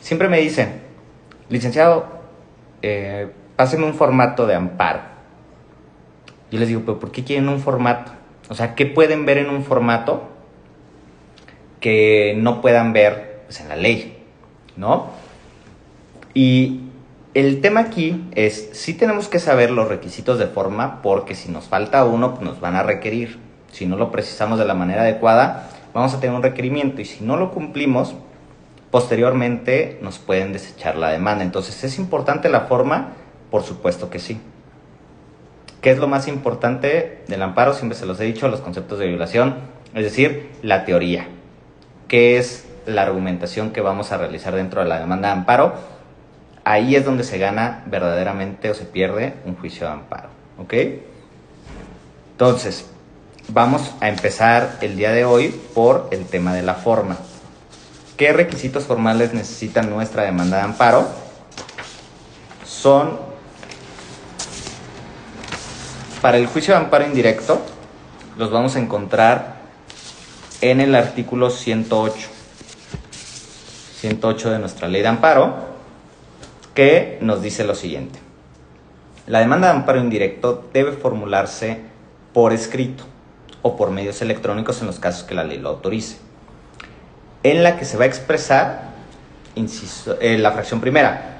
Siempre me dicen, licenciado, páseme un formato de amparo. Yo les digo, pero ¿por qué quieren un formato? O sea, ¿qué pueden ver en un formato que no puedan ver pues, en la ley? ¿No? Y el tema aquí es, sí tenemos que saber los requisitos de forma, porque si nos falta uno, pues nos van a requerir. Si no lo precisamos de la manera adecuada, vamos a tener un requerimiento, y si no lo cumplimos, posteriormente nos pueden desechar la demanda. Entonces, ¿es importante la forma? Por supuesto que sí. ¿Qué es lo más importante del amparo? Siempre se los he dicho, los conceptos de violación, es decir, la teoría. ¿Qué es la argumentación que vamos a realizar dentro de la demanda de amparo? Ahí es donde se gana verdaderamente o se pierde un juicio de amparo, ¿ok? Entonces, vamos a empezar el día de hoy por el tema de la forma. ¿Qué requisitos formales necesita nuestra demanda de amparo? Son, para el juicio de amparo indirecto, los vamos a encontrar en el artículo 108 de nuestra ley de amparo, que nos dice lo siguiente. La demanda de amparo indirecto debe formularse por escrito o por medios electrónicos en los casos que la ley lo autorice, en la que se va a expresar, la fracción primera,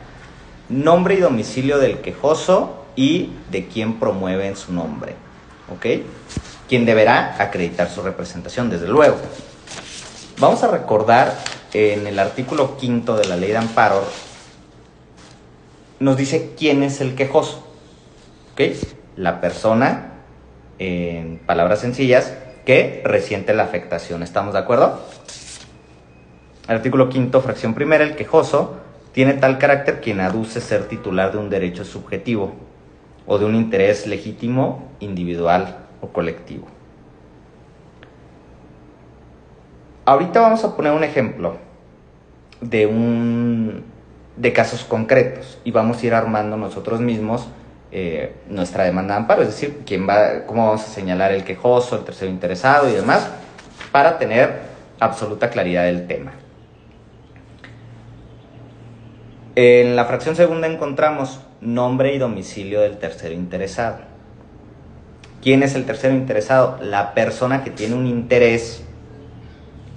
nombre y domicilio del quejoso y de quien promueve en su nombre, ¿ok? Quien deberá acreditar su representación, desde luego. Vamos a recordar en el artículo 5 de la ley de amparo, nos dice quién es el quejoso, ¿ok? La persona, en palabras sencillas, que resiente la afectación. ¿Estamos de acuerdo? Artículo 5, fracción primera, el quejoso tiene tal carácter quien aduce ser titular de un derecho subjetivo o de un interés legítimo, individual o colectivo. Ahorita vamos a poner un ejemplo de casos concretos y vamos a ir armando nosotros mismos nuestra demanda de amparo, es decir, cómo vamos a señalar el quejoso, el tercero interesado y demás, para tener absoluta claridad del tema. En la fracción segunda encontramos nombre y domicilio del tercero interesado. ¿Quién es el tercero interesado? La persona que tiene un interés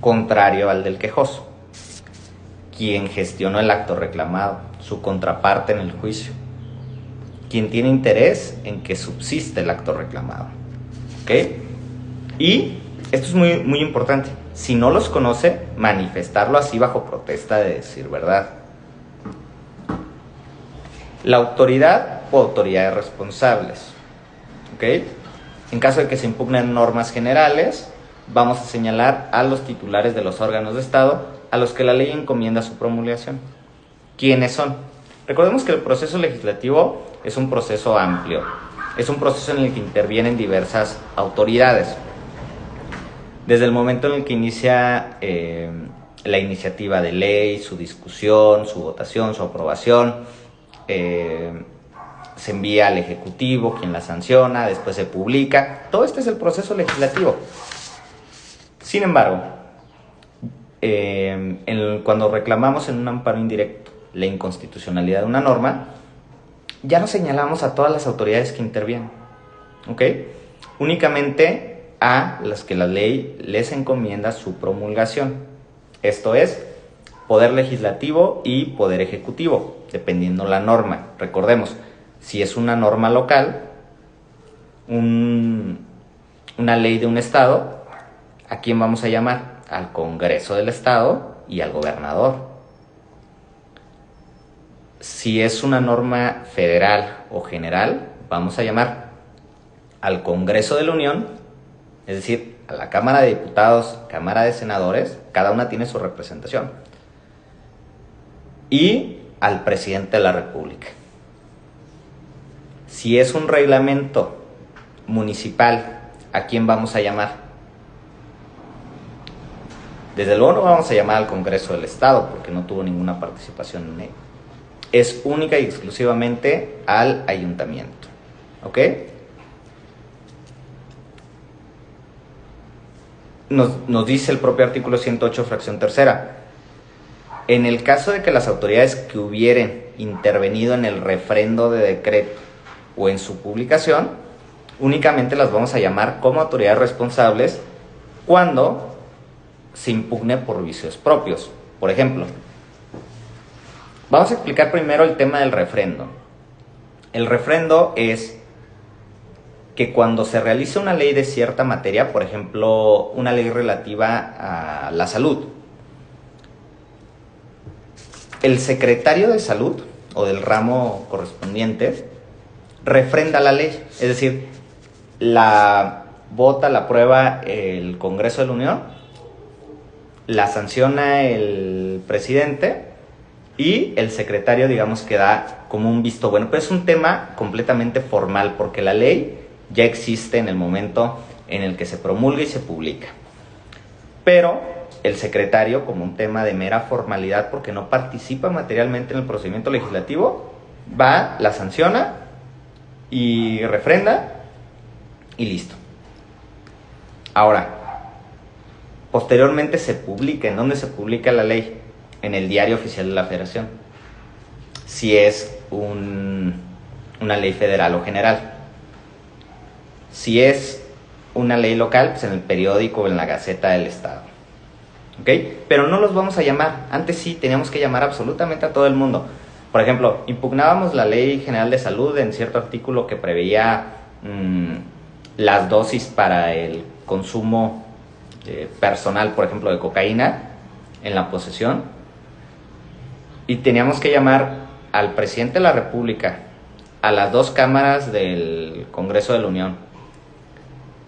contrario al del quejoso, quien gestionó el acto reclamado, su contraparte en el juicio, quien tiene interés en que subsiste el acto reclamado, ¿ok? Y esto es muy, muy importante. Si no los conoce, manifestarlo así bajo protesta de decir verdad. La autoridad o autoridades responsables, ¿ok? En caso de que se impugnen normas generales, vamos a señalar a los titulares de los órganos de Estado a los que la ley encomienda su promulgación. ¿Quiénes son? Recordemos que el proceso legislativo es un proceso amplio, es un proceso en el que intervienen diversas autoridades. Desde el momento en el que inicia la iniciativa de ley, su discusión, su votación, su aprobación, se envía al Ejecutivo, quien la sanciona, después se publica. Todo este es el proceso legislativo. Sin embargo, cuando reclamamos en un amparo indirecto la inconstitucionalidad de una norma, ya no señalamos a todas las autoridades que intervienen, ¿ok? Únicamente a las que la ley les encomienda su promulgación. Esto es, Poder Legislativo y Poder Ejecutivo, dependiendo la norma. Recordemos, si es una norma local, una ley de un estado, ¿a quién vamos a llamar? Al Congreso del Estado y al gobernador. Si es una norma federal o general, vamos a llamar al Congreso de la Unión, es decir, a la Cámara de Diputados, Cámara de Senadores, cada una tiene su representación, y al presidente de la República. Si es un reglamento municipal, ¿a quién vamos a llamar? Desde luego no vamos a llamar al Congreso del Estado porque no tuvo ninguna participación en ello. Es única y exclusivamente al ayuntamiento, ¿ok? Nos dice el propio artículo 108, fracción tercera. En el caso de que las autoridades que hubieran intervenido en el refrendo de decreto o en su publicación, únicamente las vamos a llamar como autoridades responsables cuando se impugne por vicios propios. Por ejemplo, vamos a explicar primero el tema del refrendo. El refrendo es que cuando se realiza una ley de cierta materia, por ejemplo, una ley relativa a la salud, el secretario de salud o del ramo correspondiente refrenda la ley, es decir, la vota, la aprueba el Congreso de la Unión, la sanciona el presidente y el secretario, digamos, que da como un visto bueno. Pero es un tema completamente formal porque la ley ya existe en el momento en el que se promulga y se publica. Pero el secretario, como un tema de mera formalidad porque no participa materialmente en el procedimiento legislativo, va, la sanciona y refrenda y listo. Ahora, posteriormente se publica. ¿En dónde se publica la ley? En el Diario Oficial de la Federación, si es una ley federal o general. Si es una ley local, pues en el periódico o en la Gaceta del Estado. ¿Ok? Pero no los vamos a llamar. Antes sí teníamos que llamar absolutamente a todo el mundo. Por ejemplo, impugnábamos la Ley General de Salud en cierto artículo que preveía las dosis para el consumo personal, por ejemplo, de cocaína en la posesión. Y teníamos que llamar al presidente de la República, a las dos cámaras del Congreso de la Unión,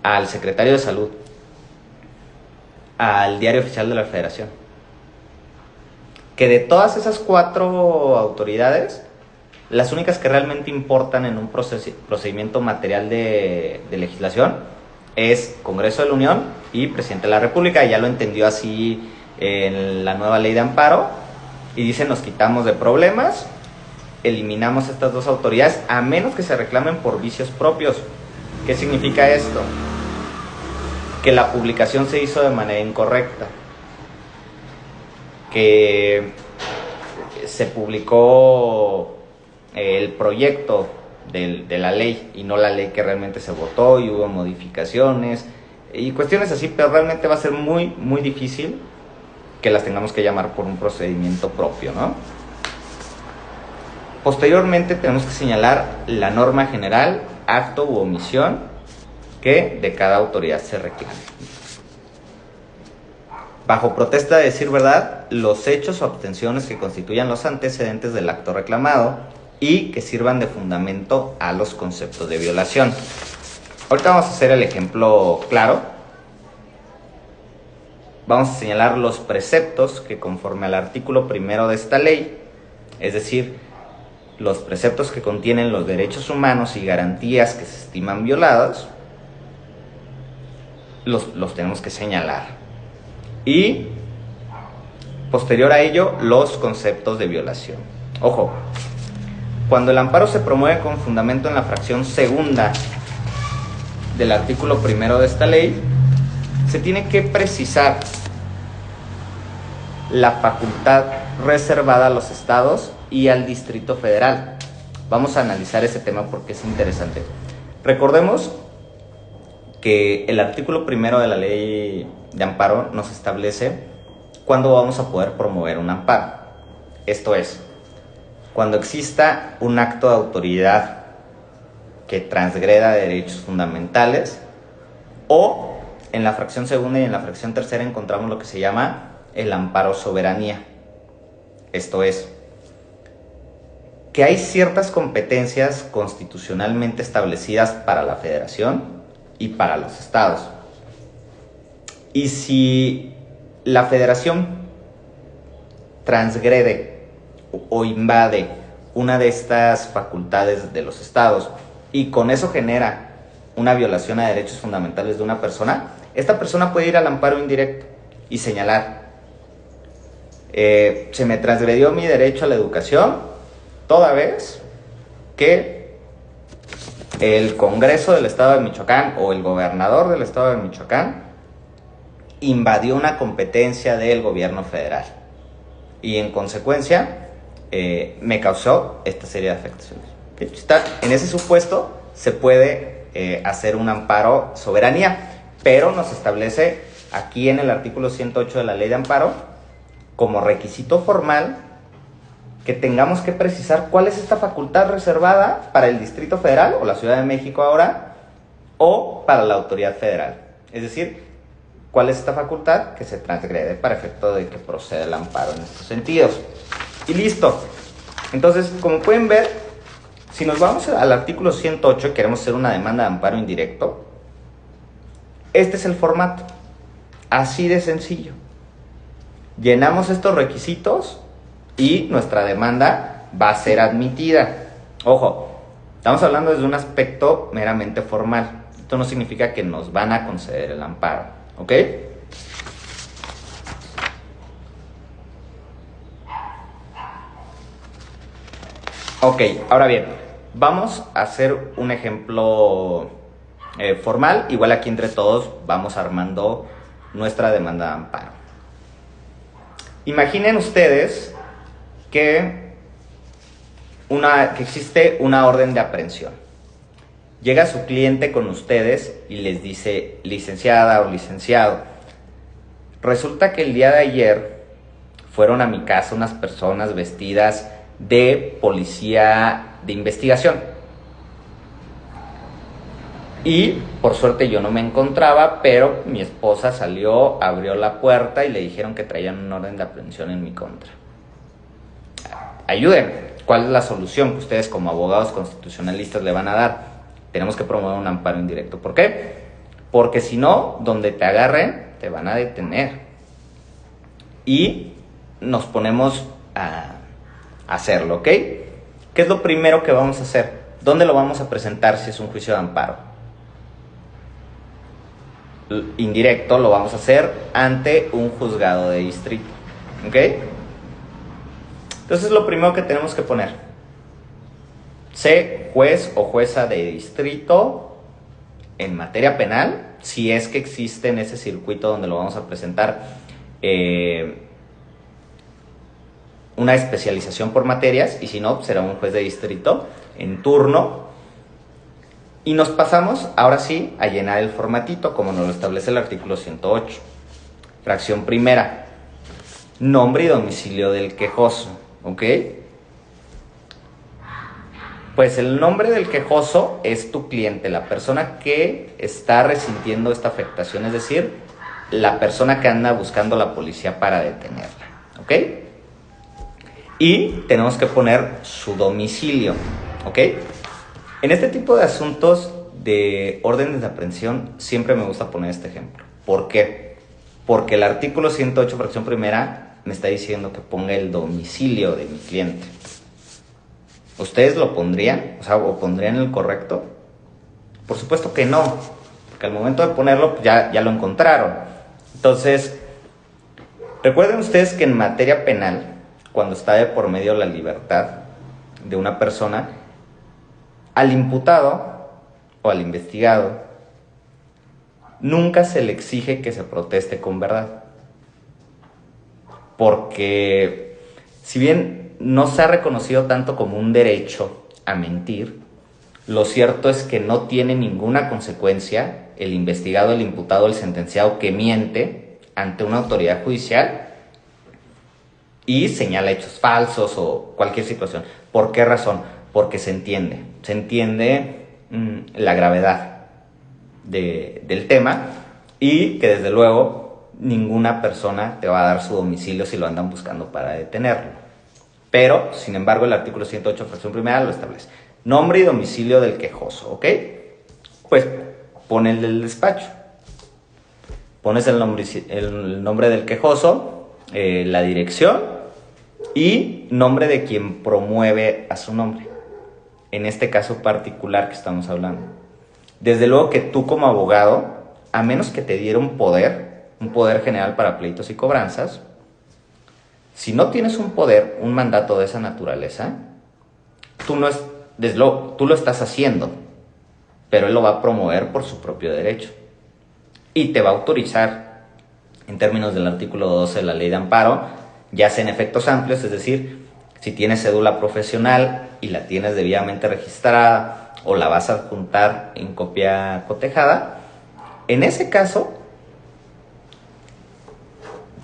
al secretario de Salud, al Diario Oficial de la Federación. Que de todas esas 4 autoridades, las únicas que realmente importan en un procedimiento material de legislación es Congreso de la Unión y Presidente de la República. Ya lo entendió así en la nueva ley de amparo y dice: nos quitamos de problemas, eliminamos estas 2 autoridades a menos que se reclamen por vicios propios. ¿Qué significa esto? Que la publicación se hizo de manera incorrecta, que se publicó el proyecto de la ley y no la ley que realmente se votó, y hubo modificaciones y cuestiones así, pero realmente va a ser muy, muy difícil que las tengamos que llamar por un procedimiento propio, ¿no? Posteriormente tenemos que señalar la norma general, acto u omisión que de cada autoridad se reclame. Bajo protesta de decir verdad, los hechos o abstenciones que constituyan los antecedentes del acto reclamado y que sirvan de fundamento a los conceptos de violación. Ahorita vamos a hacer el ejemplo claro. Vamos a señalar los preceptos que, conforme al artículo 1 de esta ley, es decir, los preceptos que contienen los derechos humanos y garantías que se estiman violados, los tenemos que señalar. Y posterior a ello, los conceptos de violación. Ojo, cuando el amparo se promueve con fundamento en la fracción segunda del artículo 1 de esta ley, se tiene que precisar la facultad reservada a los estados y al Distrito Federal. Vamos a analizar ese tema porque es interesante. Recordemos que el artículo 1 de la ley de amparo nos establece cuándo vamos a poder promover un amparo. Esto es, cuando exista un acto de autoridad que transgreda derechos fundamentales, o en la fracción segunda y en la fracción tercera encontramos lo que se llama el amparo soberanía. Esto es, que hay ciertas competencias constitucionalmente establecidas para la Federación y para los estados. Y si la Federación transgrede o invade una de estas facultades de los estados y con eso genera una violación a derechos fundamentales de una persona, esta persona puede ir al amparo indirecto y señalar: se me transgredió mi derecho a la educación toda vez que el Congreso del Estado de Michoacán o el gobernador del Estado de Michoacán invadió una competencia del gobierno federal. y en consecuencia me causó esta serie de afectaciones. En ese supuesto se puede hacer un amparo soberanía, pero nos establece aquí en el artículo 108 de la Ley de Amparo como requisito formal que tengamos que precisar cuál es esta facultad reservada para el Distrito Federal o la Ciudad de México ahora, o para la autoridad federal. Es decir, cuál es esta facultad que se transgrede para efecto de que proceda el amparo en estos sentidos. Y listo. Entonces, como pueden ver, si nos vamos al artículo 108 y queremos hacer una demanda de amparo indirecto, este es el formato. Así de sencillo. Llenamos estos requisitos y nuestra demanda va a ser admitida. Ojo, estamos hablando desde un aspecto meramente formal. Esto no significa que nos van a conceder el amparo, ¿ok? Ok, ahora bien, vamos a hacer un ejemplo formal. Igual aquí entre todos vamos armando nuestra demanda de amparo. Imaginen ustedes que existe una orden de aprehensión. Llega su cliente con ustedes y les dice: licenciada o licenciado, resulta que el día de ayer fueron a mi casa unas personas vestidas de policía de investigación. Y por suerte yo no me encontraba, pero mi esposa salió, abrió la puerta y le dijeron que traían una orden de aprehensión en mi contra. Ayúdenme. ¿Cuál es la solución que ustedes como abogados constitucionalistas le van a dar? Tenemos que promover un amparo indirecto. ¿Por qué? Porque si no, donde te agarren, te van a detener. Y nos ponemos a hacerlo, ¿ok? ¿Qué es lo primero que vamos a hacer? ¿Dónde lo vamos a presentar si es un juicio de amparo? Indirecto lo vamos a hacer ante un juzgado de distrito, ¿ok? Entonces lo primero que tenemos que poner: sé juez o jueza de distrito en materia penal, si es que existe en ese circuito donde lo vamos a presentar una especialización por materias, y si no, será un juez de distrito en turno. Y nos pasamos ahora sí a llenar el formatito como nos lo establece el artículo 108. Fracción primera: nombre y domicilio del quejoso, ¿ok? Pues el nombre del quejoso es tu cliente, la persona que está resintiendo esta afectación, es decir, la persona que anda buscando a la policía para detenerla, ¿ok? Y tenemos que poner su domicilio, ¿ok? En este tipo de asuntos de órdenes de aprehensión siempre me gusta poner este ejemplo. ¿Por qué? Porque el artículo 108, fracción primera, me está diciendo que ponga el domicilio de mi cliente. ¿Ustedes lo pondrían? O sea, ¿o pondrían el correcto? Por supuesto que no, porque al momento de ponerlo ya lo encontraron. Entonces, recuerden ustedes que en materia penal, cuando está de por medio la libertad de una persona, al imputado o al investigado nunca se le exige que se proteste con verdad. Porque si bien no se ha reconocido tanto como un derecho a mentir, lo cierto es que no tiene ninguna consecuencia el investigado, el imputado, el sentenciado que miente ante una autoridad judicial y señala hechos falsos o cualquier situación. ¿Por qué razón? Porque se entiende la gravedad del tema, y que desde luego ninguna persona te va a dar su domicilio si lo andan buscando para detenerlo. Pero, sin embargo, el artículo 108, fracción primera, lo establece. Nombre y domicilio del quejoso, ¿ok? Pues pon el del despacho. Pones el nombre del quejoso, la dirección y nombre de quien promueve a su nombre. En este caso particular que estamos hablando. Desde luego que tú como abogado, a menos que te diera un poder general para pleitos y cobranzas, si no tienes un poder, un mandato de esa naturaleza, tú lo estás haciendo, pero él lo va a promover por su propio derecho. Y te va a autorizar, en términos del artículo 12 de la Ley de Amparo, ya sea en efectos amplios, es decir, si tienes cédula profesional y la tienes debidamente registrada o la vas a adjuntar en copia cotejada, en ese caso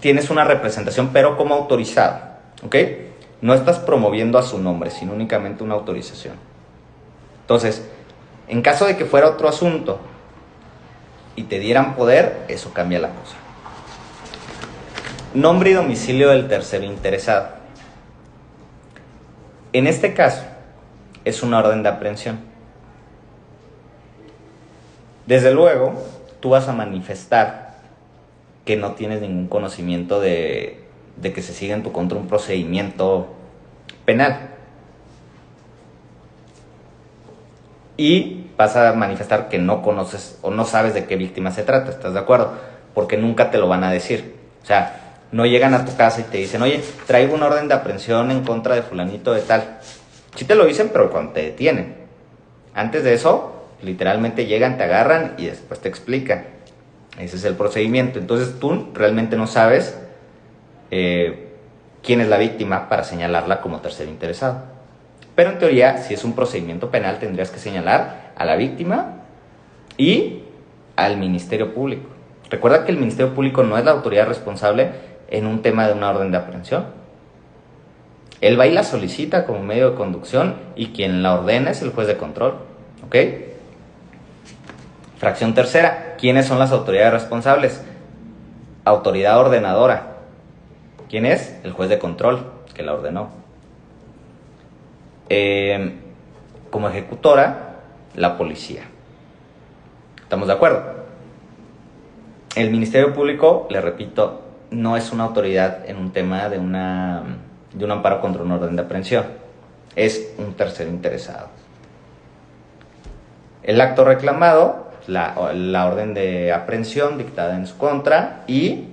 tienes una representación, pero como autorizado, ¿ok? No estás promoviendo a su nombre, sino únicamente una autorización. Entonces, en caso de que fuera otro asunto y te dieran poder, eso cambia la cosa. Nombre y domicilio del tercero interesado. En este caso, es una orden de aprehensión. Desde luego, tú vas a manifestar que no tienes ningún conocimiento de que se siga en tu contra un procedimiento penal. Y vas a manifestar que no conoces o no sabes de qué víctima se trata, ¿estás de acuerdo? Porque nunca te lo van a decir. O sea, no llegan a tu casa y te dicen, oye, traigo una orden de aprehensión en contra de fulanito de tal. Sí te lo dicen, pero cuando te detienen. Antes de eso, literalmente llegan, te agarran y después te explican. Ese es el procedimiento. Entonces tú realmente no sabes quién es la víctima para señalarla como tercero interesado. Pero en teoría, si es un procedimiento penal, tendrías que señalar a la víctima y al Ministerio Público. Recuerda que el Ministerio Público no es la autoridad responsable en un tema de una orden de aprehensión. Él va y la solicita como medio de conducción y quien la ordena es el juez de control. ¿Ok? Fracción tercera. ¿Quiénes son las autoridades responsables? Autoridad ordenadora. ¿Quién es? El juez de control que la ordenó. Como ejecutora, la policía. ¿Estamos de acuerdo? El Ministerio Público, le repito, no es una autoridad en un tema de un amparo contra una orden de aprehensión. Es un tercero interesado. El acto reclamado, la orden de aprehensión dictada en su contra y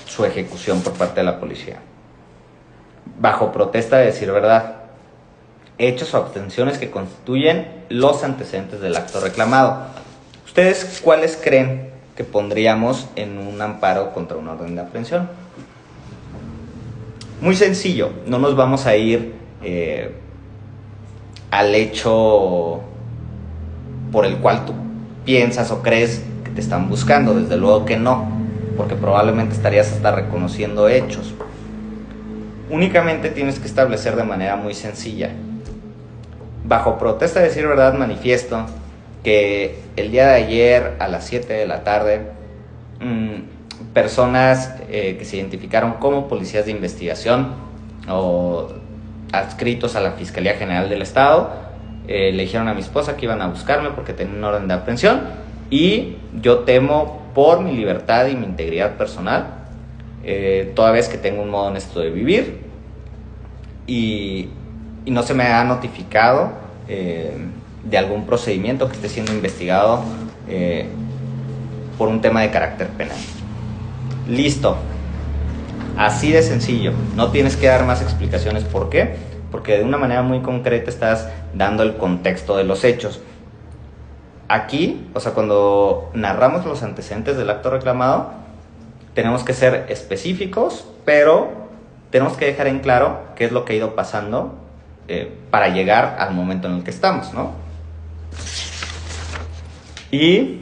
su ejecución por parte de la policía. Bajo protesta de decir verdad, hechos o abstenciones que constituyen los antecedentes del acto reclamado. ¿Ustedes cuáles creen que pondríamos en un amparo contra una orden de aprehensión? Muy sencillo, no nos vamos a ir al hecho por el cual tú piensas o crees que te están buscando. Desde luego que no, porque probablemente estarías hasta reconociendo hechos. Únicamente tienes que establecer de manera muy sencilla. Bajo protesta de decir verdad, manifiesto que el día de ayer a las 7 de la tarde personas que se identificaron como policías de investigación o adscritos a la Fiscalía General del Estado le dijeron a mi esposa que iban a buscarme porque tenían una orden de aprehensión y yo temo por mi libertad y mi integridad personal, toda vez que tengo un modo honesto de vivir y no se me ha notificado de algún procedimiento que esté siendo investigado por un tema de carácter penal. Listo. Así de sencillo. No tienes que dar más explicaciones. ¿Por qué? Porque de una manera muy concreta estás dando el contexto de los hechos. Aquí, o sea, cuando narramos los antecedentes del acto reclamado, tenemos que ser específicos, pero tenemos que dejar en claro qué es lo que ha ido pasando para llegar al momento en el que estamos, ¿no? Y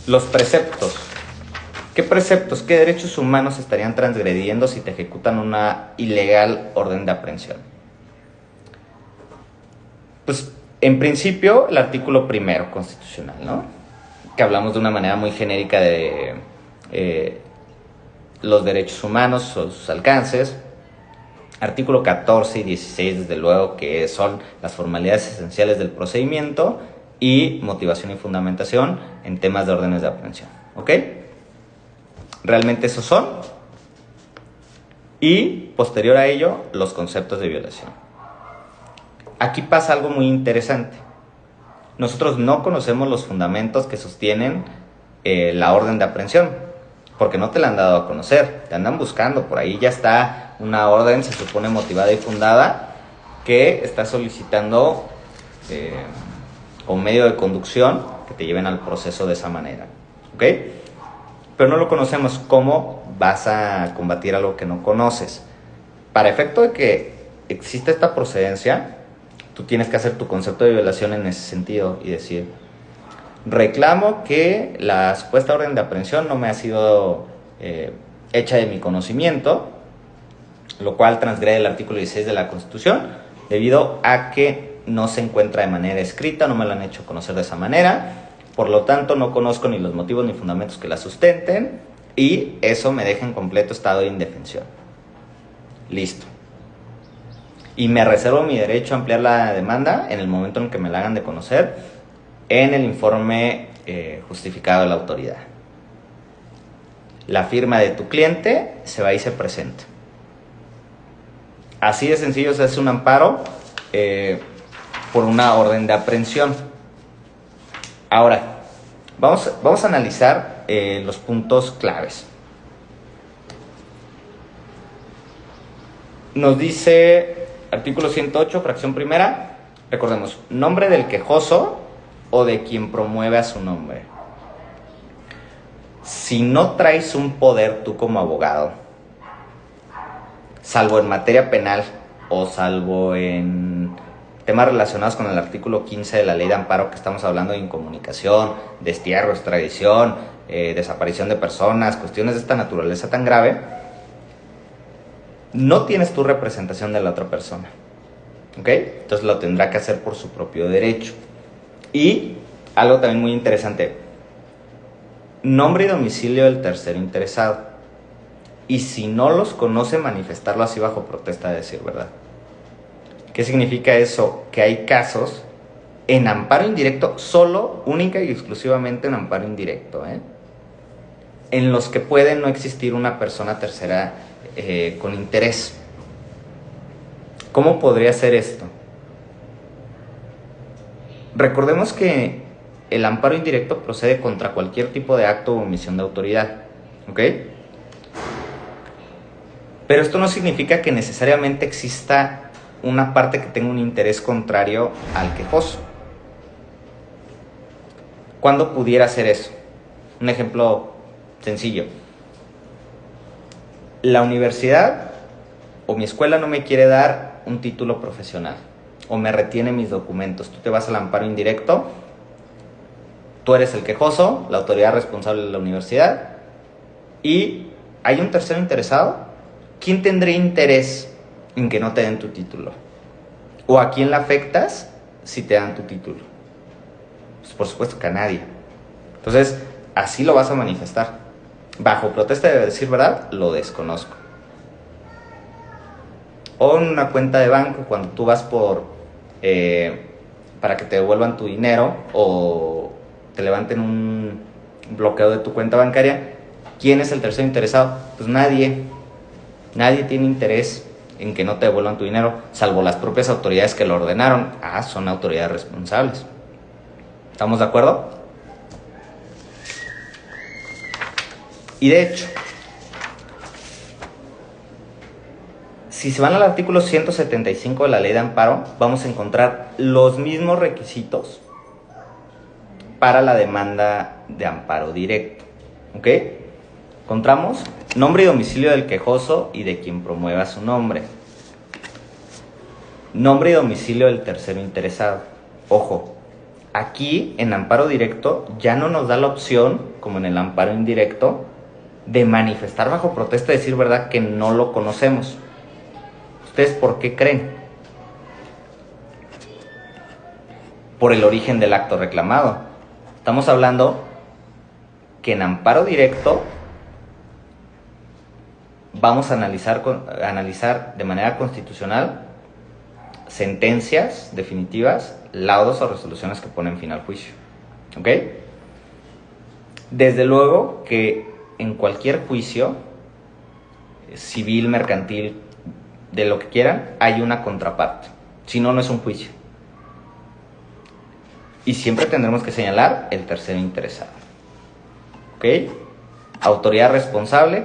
los preceptos. ¿Qué preceptos, qué derechos humanos estarían transgrediendo si te ejecutan una ilegal orden de aprehensión? Pues, en principio, el artículo primero constitucional, ¿no? Que hablamos de una manera muy genérica de los derechos humanos, sus alcances. Artículo 14 y 16, desde luego, que son las formalidades esenciales del procedimiento y motivación y fundamentación en temas de órdenes de aprehensión. ¿Ok? Realmente esos son. Y, posterior a ello, los conceptos de violación. Aquí pasa algo muy interesante. Nosotros no conocemos los fundamentos que sostienen la orden de aprehensión, porque no te la han dado a conocer, te andan buscando, por ahí ya está una orden, se supone motivada y fundada, que está solicitando con medio de conducción que te lleven al proceso de esa manera, ¿ok? pero no lo conocemos. ¿Cómo vas a combatir algo que no conoces? Para efecto de que exista esta procedencia, tú tienes que hacer tu concepto de violación en ese sentido y decir: reclamo que la supuesta orden de aprehensión no me ha sido hecha de mi conocimiento, lo cual transgrede el artículo 16 de la Constitución, debido a que no se encuentra de manera escrita, no me lo han hecho conocer de esa manera, por lo tanto no conozco ni los motivos ni fundamentos que la sustenten, y eso me deja en completo estado de indefensión. Listo. Y me reservo mi derecho a ampliar la demanda en el momento en que me la hagan de conocer, en el informe justificado de la autoridad. La firma de tu cliente se va y se presenta. Así de sencillo se hace un amparo por una orden de aprehensión. Ahora, vamos a analizar los puntos claves. Nos dice artículo 108, fracción primera, recordemos, nombre del quejoso o de quien promueve a su nombre. Si no traes un poder tú como abogado, salvo en materia penal o salvo en temas relacionados con el artículo 15 de la Ley de Amparo, que estamos hablando de incomunicación, destierro, extradición, desaparición de personas, cuestiones de esta naturaleza tan grave, no tienes tu representación de la otra persona, ¿ok? Entonces lo tendrá que hacer por su propio derecho. Y algo también muy interesante: nombre y domicilio del tercero interesado. Y si no los conoce, manifestarlo así bajo protesta de decir verdad. ¿Qué significa eso? Que hay casos en amparo indirecto, solo, única y exclusivamente en amparo indirecto, en los que puede no existir una persona tercera con interés. ¿Cómo podría ser esto? Recordemos que el amparo indirecto procede contra cualquier tipo de acto o omisión de autoridad, ¿ok? Pero esto no significa que necesariamente exista una parte que tenga un interés contrario al quejoso. ¿Cuándo pudiera ser eso? Un ejemplo sencillo: la universidad o mi escuela no me quiere dar un título profesional o me retiene mis documentos. Tú te vas al amparo indirecto, tú eres el quejoso, la autoridad responsable de la universidad, y hay un tercero interesado. ¿Quién tendría interés en que no te den tu título? ¿O a quién le afectas si te dan tu título? Pues por supuesto que a nadie. Entonces, así lo vas a manifestar. Bajo protesta de decir verdad, lo desconozco. O en una cuenta de banco, cuando tú vas para que te devuelvan tu dinero o te levanten un bloqueo de tu cuenta bancaria, ¿quién es el tercero interesado? Pues nadie. Nadie tiene interés en que no te devuelvan tu dinero, salvo las propias autoridades que lo ordenaron. Son autoridades responsables. ¿Estamos de acuerdo? Y de hecho, si se van al artículo 175 de la Ley de Amparo, vamos a encontrar los mismos requisitos para la demanda de amparo directo, ¿ok? Encontramos nombre y domicilio del quejoso y de quien promueva su nombre. Nombre y domicilio del tercero interesado. Ojo, aquí en amparo directo ya no nos da la opción, como en el amparo indirecto, de manifestar bajo protesta y decir verdad que no lo conocemos. ¿Ustedes por qué creen? Por el origen del acto reclamado. Estamos hablando que en amparo directo vamos a analizar de manera constitucional sentencias definitivas, laudos o resoluciones que ponen fin al juicio, ¿ok? Desde luego que en cualquier juicio civil, mercantil, de lo que quieran, hay una contraparte. Si no, no es un juicio. Y siempre tendremos que señalar el tercero interesado, ¿ok? Autoridad responsable,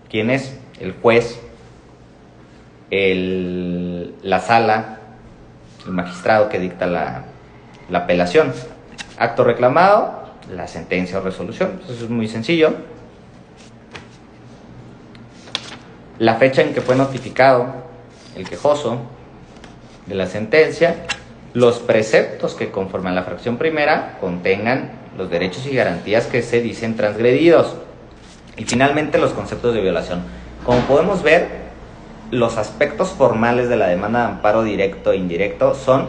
¿quién es? El juez, la sala, el magistrado que dicta la apelación. Acto reclamado, la sentencia o resolución. Eso es muy sencillo. la fecha en que fue notificado el quejoso de la sentencia, los preceptos que conforme a la fracción primera contengan los derechos y garantías que se dicen transgredidos, y finalmente los conceptos de violación. Como podemos ver, los aspectos formales de la demanda de amparo directo e indirecto son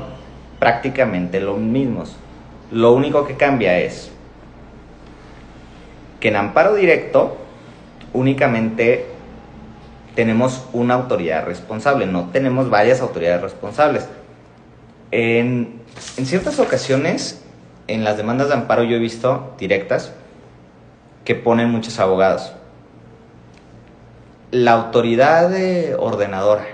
prácticamente los mismos. Lo único que cambia es que en amparo directo únicamente tenemos una autoridad responsable, no tenemos varias autoridades responsables. En ciertas ocasiones, en las demandas de amparo yo he visto directas que ponen muchos abogados. La autoridad ordenadora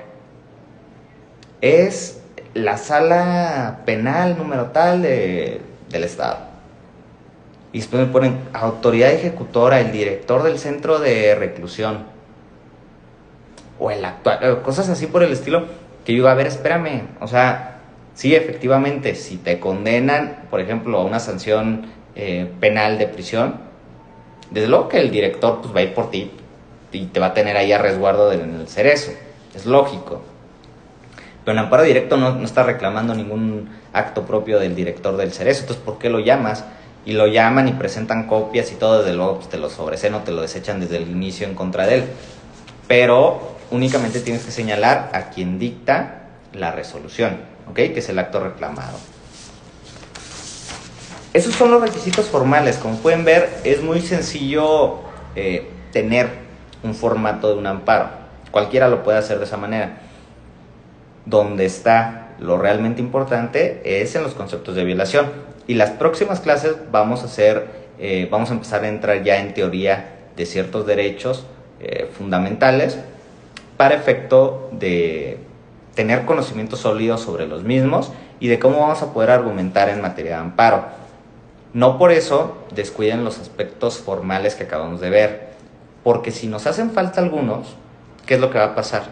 es la sala penal número tal del estado. Y después me ponen autoridad ejecutora, el director del centro de reclusión, o el actual, cosas así por el estilo, que yo digo, a ver, espérame, o sea, sí, efectivamente, si te condenan, por ejemplo, a una sanción penal de prisión, desde luego que el director pues va a ir por ti y te va a tener ahí a resguardo del cerezo, es lógico. Pero en amparo directo no está reclamando ningún acto propio del director del cerezo, entonces ¿por qué lo llamas? Y lo llaman y presentan copias y todo, desde luego pues te lo sobreseen o te lo desechan desde el inicio en contra de él. Pero únicamente tienes que señalar a quien dicta la resolución, ¿ok? Que es el acto reclamado. Esos son los requisitos formales. Como pueden ver, es muy sencillo tener un formato de un amparo. Cualquiera lo puede hacer de esa manera. Donde está lo realmente importante es en los conceptos de violación. Y las próximas clases vamos a empezar a entrar ya en teoría de ciertos derechos fundamentales para efecto de tener conocimiento sólido sobre los mismos y de cómo vamos a poder argumentar en materia de amparo. No por eso descuiden los aspectos formales que acabamos de ver, porque si nos hacen falta algunos, ¿qué es lo que va a pasar?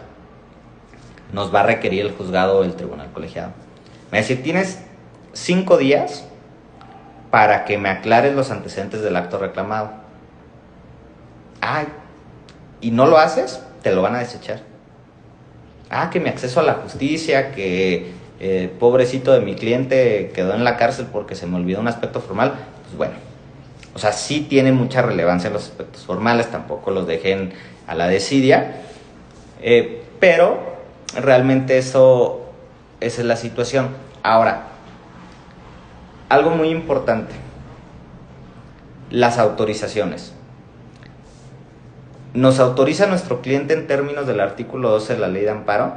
Nos va a requerir el juzgado o el tribunal colegiado. Me va a decir, tienes 5 días para que me aclares los antecedentes del acto reclamado. ¿Y no lo haces? Te lo van a desechar. Que mi acceso a la justicia, que pobrecito de mi cliente quedó en la cárcel porque se me olvidó un aspecto formal. Pues bueno, o sea, sí tiene mucha relevancia los aspectos formales, tampoco los dejen a la desidia, pero realmente esa es la situación. Ahora, algo muy importante, las autorizaciones. Nos autoriza nuestro cliente en términos del artículo 12 de la ley de amparo,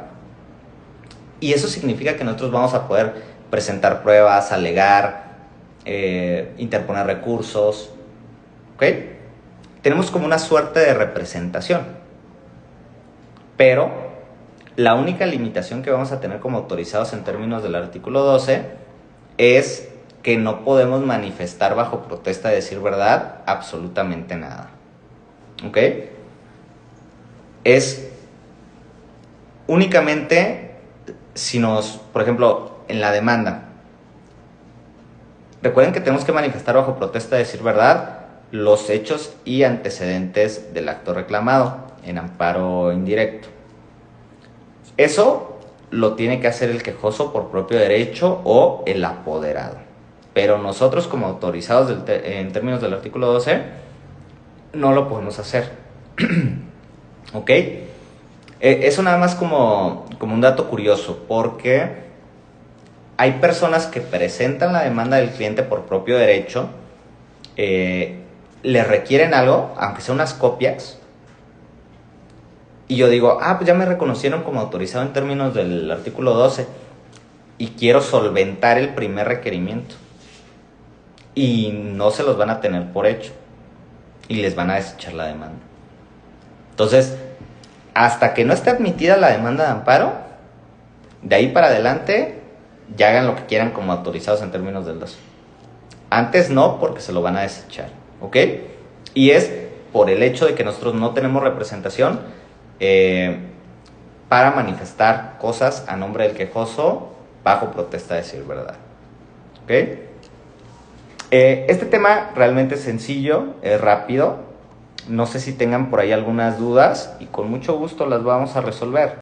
y eso significa que nosotros vamos a poder presentar pruebas, alegar, interponer recursos, ¿ok? Tenemos como una suerte de representación, pero la única limitación que vamos a tener como autorizados en términos del artículo 12 es que no podemos manifestar bajo protesta de decir verdad absolutamente nada, ¿ok? Es únicamente si por ejemplo, en la demanda, recuerden que tenemos que manifestar bajo protesta de decir verdad los hechos y antecedentes del acto reclamado en amparo indirecto. Eso lo tiene que hacer el quejoso por propio derecho o el apoderado. Pero nosotros como autorizados en términos del artículo 12 no lo podemos hacer. ¿Ok? Eso nada más como un dato curioso, porque hay personas que presentan la demanda del cliente por propio derecho, le requieren algo, aunque sea unas copias, y yo digo, pues ya me reconocieron como autorizado en términos del artículo 12 y quiero solventar el primer requerimiento, y no se los van a tener por hecho y les van a desechar la demanda. Entonces, hasta que no esté admitida la demanda de amparo, de ahí para adelante ya hagan lo que quieran como autorizados en términos del 12. Antes no, porque se lo van a desechar, ¿ok? Y es por el hecho de que nosotros no tenemos representación para manifestar cosas a nombre del quejoso bajo protesta de decir verdad, ¿ok? Este tema realmente es sencillo, es rápido. No sé si tengan por ahí algunas dudas y con mucho gusto las vamos a resolver.